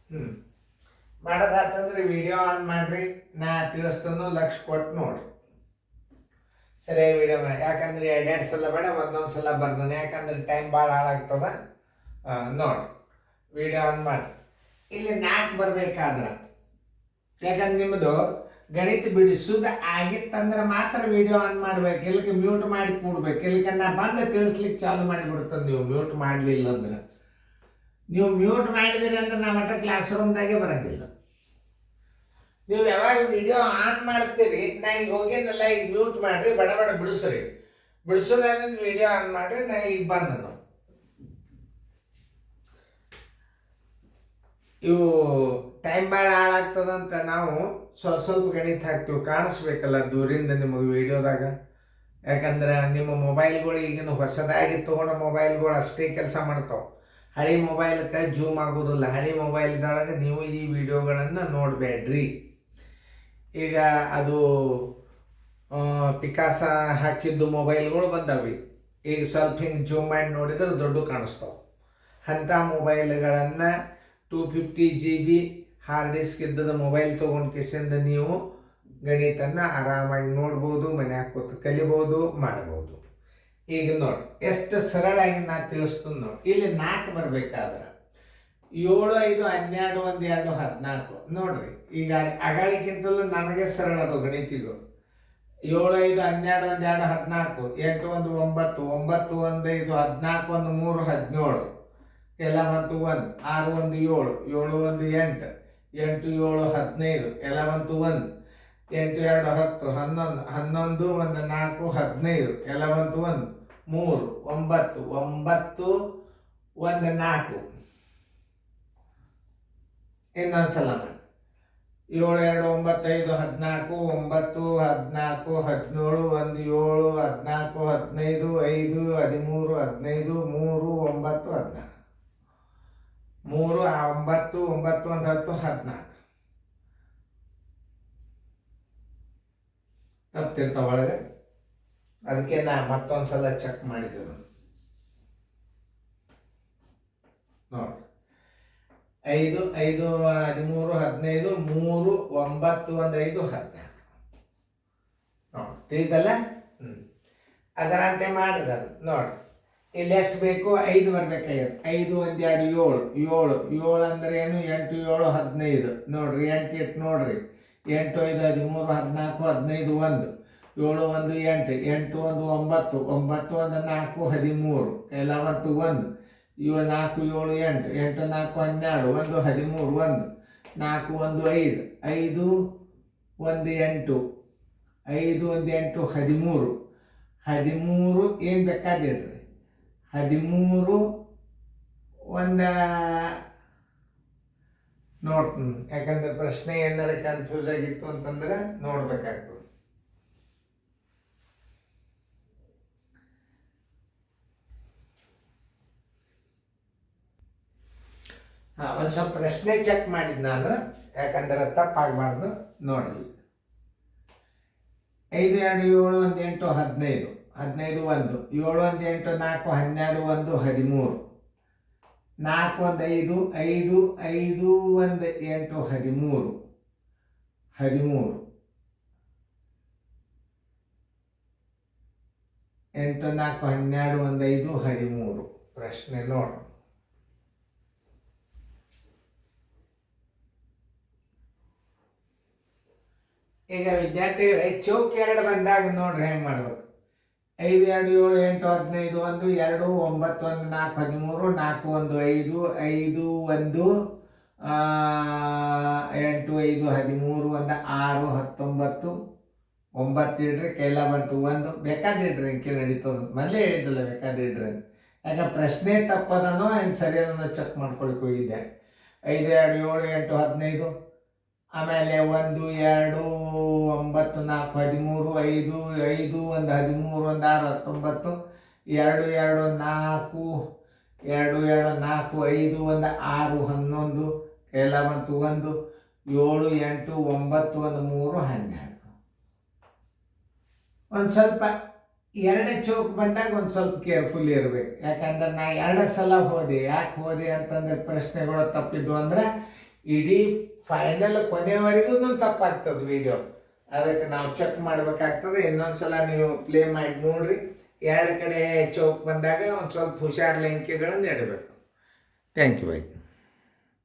ಹ್ಞೂ ಮಾಡೋದಾತಂದ್ರೆ video on ಮಾಡಿರಿ, ನಾ ತಿಳಿಸ್ತಾನು ಲಕ್ಷ ಕೊಟ್ಟು ನೋಡ್ರಿ. ಸರಿಯಾಗಿ ವಿಡಿಯೋ ಮಾಡಿ, ಯಾಕಂದ್ರೆ ಎರಡೆರಡು ಸಲ ಬೇಡ ಒಂದೊಂದು ಸಲ ಬರ್ದಾನೆ, ಯಾಕಂದ್ರೆ ಟೈಮ್ ಭಾಳ ಹಾಳಾಗ್ತದ. ನೋಡಿ ವಿಡಿಯೋ ಆನ್ ಮಾಡಿ. ಇಲ್ಲಿ 4 ಬರಬೇಕಾದ್ರೆ, ಯಾಕಂದ್ರೆ ನಿಮ್ಮದು ಗಣಿತ ಬಿಡಿಸೋದು ಆಗಿತ್ತಂದ್ರೆ ಮಾತ್ರ ವಿಡಿಯೋ ಆನ್ ಮಾಡ್ಬೇಕು, ಇಲ್ಲಿಗೆ ಮ್ಯೂಟ್ ಮಾಡಿ ಕೂಡ್ಬೇಕು. ಇಲ್ಲಿಗೆ ನಾ ಬಂದು ತಿಳಿಸ್ಲಿಕ್ಕೆ ಚಾಲು ಮಾಡಿಬಿಡ್ತದೆ. ನೀವು ಮ್ಯೂಟ್ ಮಾಡಲಿಲ್ಲ ಅಂದ್ರೆ, ನೀವು ಮ್ಯೂಟ್ ಮಾಡಿದಿರಿ ಅಂದ್ರೆ ನಾ ಮಟ್ಟ ಕ್ಲಾಸ್ ರೂಮ್ದಾಗೆ ಬರೋಂಗಿಲ್ಲ. ನೀವು ಯಾವಾಗ ವಿಡಿಯೋ ಆನ್ ಮಾಡ್ತೀರಿ, ನಾ ಈಗ ಹೋಗಿದ್ದಲ್ಲ, ಈಗ ಮ್ಯೂಟ್ ಮಾಡಿರಿ, ಬಡ ಬಡ ಬಿಡಿಸ್ರಿ. ಬಿಡಿಸೋದಾದ್ರೆ ವಿಡಿಯೋ ಆನ್ ಮಾಡಿರಿ, ನಾ ಈಗ ಬಂದನು. ಇವು ಟೈಮ್ ಭಾಳ ಹಾಳಾಗ್ತದಂತ ನಾವು ಸ್ವಲ್ಪ ಗಣಿತ ಹಾಕ್ತೀವಿ, ಕಾಣಿಸ್ಬೇಕಲ್ಲ ದೂರಿಂದ ನಿಮಗೆ ವಿಡಿಯೋದಾಗ. ಯಾಕಂದ್ರೆ ನಿಮ್ಮ ಮೊಬೈಲ್ಗಳು ಈಗಿನ ಹೊಸದಾಗಿ ತೊಗೊಂಡ ಮೊಬೈಲ್ಗಳು ಅಷ್ಟೇ ಕೆಲಸ ಮಾಡ್ತಾವೆ. ಹಳೆ ಮೊಬೈಲ್ಗೆ ಜೂಮ್ ಆಗೋದಿಲ್ಲ. ಹಳೆ ಮೊಬೈಲ್ದೊಳಗೆ ನೀವು ಈ ವಿಡಿಯೋಗಳನ್ನು ನೋಡಬೇಡ್ರಿ. ಈಗ ಅದು ಪಿಕಾಸ ಹಾಕಿದ್ದು ಮೊಬೈಲ್ಗಳು ಬಂದವೆ. ಈಗ ಸ್ವಲ್ಪ ಹಿಂಗೆ ಜೂಮ್ ಮಾಡಿ ನೋಡಿದ್ರೆ ದೊಡ್ಡ ಕಾಣಿಸ್ತಾವೆ. ಅಂಥ ಮೊಬೈಲ್ಗಳನ್ನು 250 GB ಹಾರ್ಡ್ ಡಿಸ್ಕ್ ಇದ್ದದ ಮೊಬೈಲ್ ತೊಗೊಂಡು ಕಿಸಿಂದ ನೀವು ಗಣಿತನ ಆರಾಮಾಗಿ ನೋಡ್ಬೋದು, ಮನ್ಯಾಗ ಕೂತು ಕಲಿಬೋದು, ಮಾಡ್ಬೋದು. ಈಗ ನೋಡಿ ಎಷ್ಟು ಸರಳಾಗಿ ನಾ ತಿಳಿಸ್ತೀನಿ ನೋಡಿ. ಇಲ್ಲಿ 4 ಬರಬೇಕಾದ್ರೆ 7, 5, 12, 1, 2, 14 ನೋಡ್ರಿ. ಈಗ ಅಗಳಿಗಿಂತಲೂ ನನಗೆ ಸರಳ ಅದು ಗಣಿತಿಗಳು. 7, 5, 12, 1, 2, 14, 8, 1, 9, 9, 1, 5, 14, 1, 3, 17 ಎಲ್ಲ ಬಂತು 1, 6, 1, 7, 7, 1, 8, 8, 7, 15 ಎಲ್ಲ ಬಂತು 1, 8, 2, 10, 11, 11, 1, 4, 15 ಎಲ್ಲ ಬಂತು 1, 3, 9, 9, 1, 4 ಇನ್ನೊಂದ್ಸಲ ಮಾಡಿ. 7, 2, 9, 5, 14, 9, 14, 17, 1, 7, 14, 15, 5, 13, 15, 3, 9, 14 3, 9, 9, 1, 10, 14 ತಪ್ಪಿರ್ತಾವ ಒಳಗೆ. ಅದಕ್ಕೆ ನಾ ಮತ್ತೊಂದು ಸಲ ಚೆಕ್ ಮಾಡಿದ್ದೆ ನೋಡಿ. 5, 5, 13, 15, 3, 9, 1, 5, 14 ನೋಡಿ ತಿಳಿದಲ್ಲ. ಅದರಂತೆ ಮಾಡಿದ್ರೆ ನೋಡಿ ಇಲ್ಲಿ ಎಷ್ಟು ಬೇಕು, 5 ಬರ್ಬೇಕಾಗಿತ್ತು. 5, 1, 2, 7, 7 ಅಂದ್ರೆ ಏನು, 8, 7, 15 ನೋಡ್ರಿ. 8, 8 ನೋಡ್ರಿ. 8, 5, 13, 14, 15, 1, 7, 1, 8, 8, 1, 9, 9, 1, 4, 13 ಎಲ್ಲ ಬಂತು 1, 4, 7, 8, 8, 4, 12, 1, 13, 1, 4, 1, 5, 5, 1, 8, 5, 1, 8, 13, 13 ಏನು ಬೇಕಾದಿಡ್ರಿ. 13 ಒಂದು ನೋಡ್ತೀನಿ, ಯಾಕಂದ್ರೆ ಪ್ರಶ್ನೆ ಏನಾರ ಕನ್ಫ್ಯೂಸ್ ಆಗಿತ್ತು ಅಂತಂದ್ರೆ ನೋಡ್ಬೇಕಾಗ್ತದೆ. ಒಂದು ಸ್ವಲ್ಪ ಪ್ರಶ್ನೆ ಚೆಕ್ ಮಾಡಿದ್ ನಾನು, ಯಾಕಂದ್ರೆ ತಪ್ಪಾಗಬಾರ್ದು. ನೋಡಿ 5, 2, 7, 1, 8, 15, 15, 1, 7, 1, 8, 4, 12, 1, 13, 4, 1, 5, 5, 5, 1, 8, 13, 13, 8, 4, 12, 1, 5, 13 ಪ್ರಶ್ನೆ ನೋಡು. ಈಗ ವಿದ್ಯಾರ್ಥಿಗಳೇ ಚೌಕ್ 2 ಬಂದಾಗ ನೋಡ್ರಿ ಹೆಂಗೆ ಮಾಡ್ಬೇಕು. 5, 2, 7, 8, 15, 1, 2, 9, 1, 4, 13, 4, 1, 5, 5, 1, 8, 5, 13, 1, 6, 19, 9 ಇಡ್ರಿ. ಕೈಲ ಬಂತು 1 ಬೇಕಾದಿಡ್ರಿ. ಇಂಕೆ ನಡೀತದ, ಮೊದಲೇ ಹೇಳಿದ್ದಲ್ಲ ಬೇಕಾದಿಡ್ರಿ. ಯಾಕೆ ಪ್ರಶ್ನೆ ತಪ್ಪದನೋ ಏನು ಸರಿಯಾದನೋ ಚೆಕ್ ಮಾಡ್ಕೊಳಕ್ಕೆ ಹೋಗಿದ್ದೆ. 5, 2, 7, 8, 15 ಆಮೇಲೆ 1, 2, 9, 4, 13, 5, 5, 1, 13, 1, 6, 19, 2, 2, 4, 2, 2, 4, 5, 1, 6, 11 ಎಲ್ಲ ಬಂತು 1, 7, 8, 9, 1, 3, 12 ಒಂದು ಸ್ವಲ್ಪ 2 ಚೌಕ್ ಬಂದಾಗ ಒಂದು ಸ್ವಲ್ಪ ಕೇರ್ಫುಲ್ ಇರಬೇಕು. ಯಾಕಂದ್ರೆ ನಾ 2 ಸಲ ಹೋದೆ. ಯಾಕೆ ಹೋದೆ ಅಂತಂದ್ರೆ ಪ್ರಶ್ನೆಗಳು ತಪ್ಪಿದ್ವು ಅಂದ್ರೆ ಇಡೀ ಫೈನಲ್ ಕೊನೆಯವರೆಗೂ ತಪ್ಪಾಗ್ತದೆ ವಿಡಿಯೋ. ಅದಕ್ಕೆ ನಾವು ಚೆಕ್ ಮಾಡಬೇಕಾಗ್ತದೆ. ಇನ್ನೊಂದು ಸಲ ನೀವು ಪ್ಲೇ ಮಾಡಿ ನೋಡ್ರಿ. ಎರಡು ಕಡೆ ಚೌಕ್ ಬಂದಾಗ ಒಂದು ಸ್ವಲ್ಪ ಹುಷಾರು ಲಂಕೆಗಳನ್ನು ಇಡಬೇಕು. Thank you by.